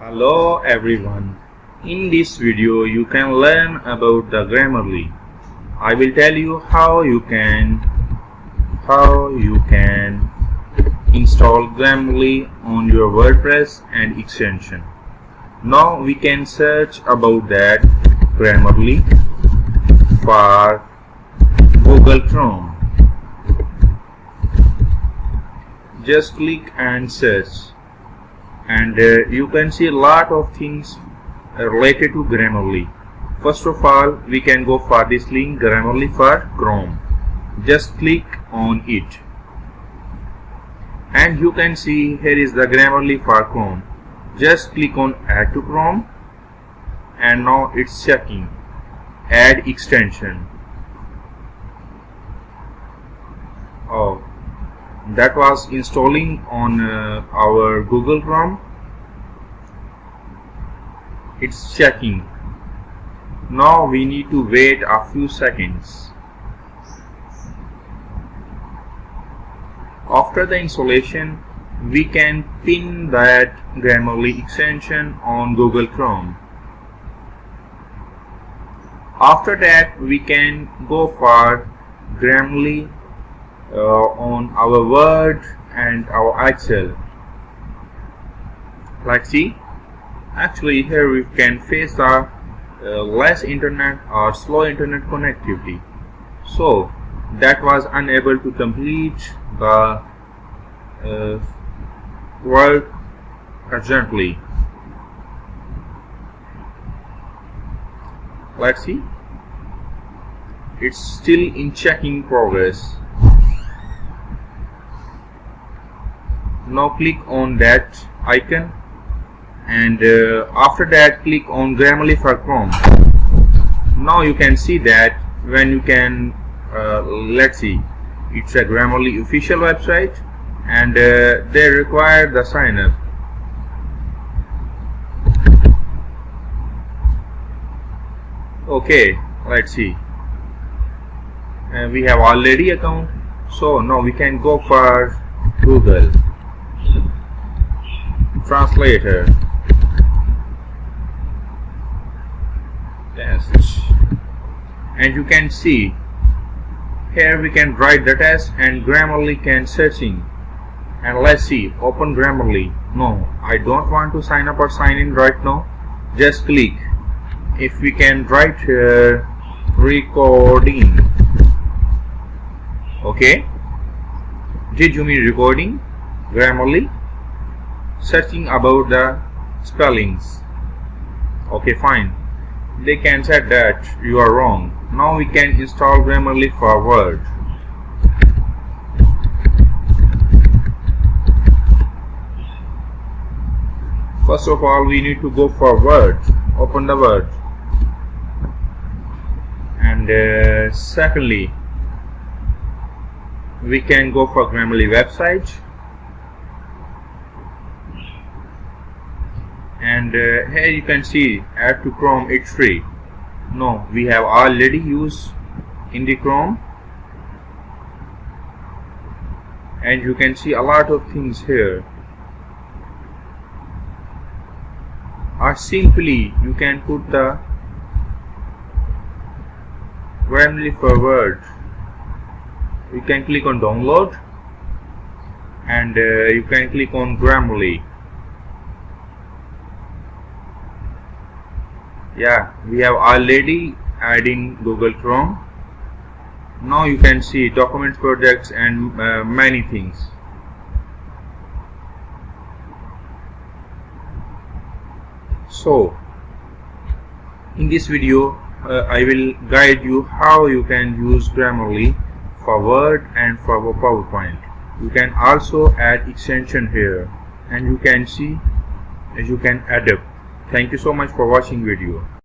Hello everyone. In this video you can learn about the Grammarly. I will tell you how you can install Grammarly on your WordPress and extension. Now we can search about that Grammarly for Google Chrome. Just click and search, and you can see a lot of things related to Grammarly. First of all, we can go for this link, Grammarly for Chrome. Just click on it, and you can see here is the Grammarly for Chrome. Just click on Add to Chrome, and now it's checking Add extension. Oh, that was installing on our Google Chrome. It's checking. Now we need to wait a few seconds. After the installation, we can pin that Grammarly extension on Google Chrome. After that, we can go for Grammarly on our Word and our Excel. Let's see. Actually, here we can face the less internet or slow internet connectivity. So that was unable to complete the work urgently. Let's see. It's still in checking progress. Now click on that icon, and after that click on Grammarly for Chrome. Now you can see that when you can let's see, it's a Grammarly official website, and they require the sign up. Okay, let's see. We have already account, so now we can go for Google Translator test, and you can see here we can write the test and Grammarly can searching. And let's see, open Grammarly. No, I don't want to sign up or sign in right now. Just click. If we can write here recording. Okay, did you mean recording? Grammarly searching about the spellings. Okay, fine. They can say that you are wrong. Now we can install Grammarly for Word. First of all, we need to go for Word. Open the Word, and secondly, we can go for Grammarly website, and here you can see Add to Chrome, it's free. No, we have already used in the Chrome, and you can see a lot of things here. Or simply you can put the Grammarly for Word. You can click on download, and you can click on Grammarly. Yeah, we have already adding Google Chrome. Now you can see documents, projects, and many things. So in this video I will guide you how you can use Grammarly for Word and for PowerPoint. You can also add extension here, and you can see as you can adapt. Thank you so much for watching video.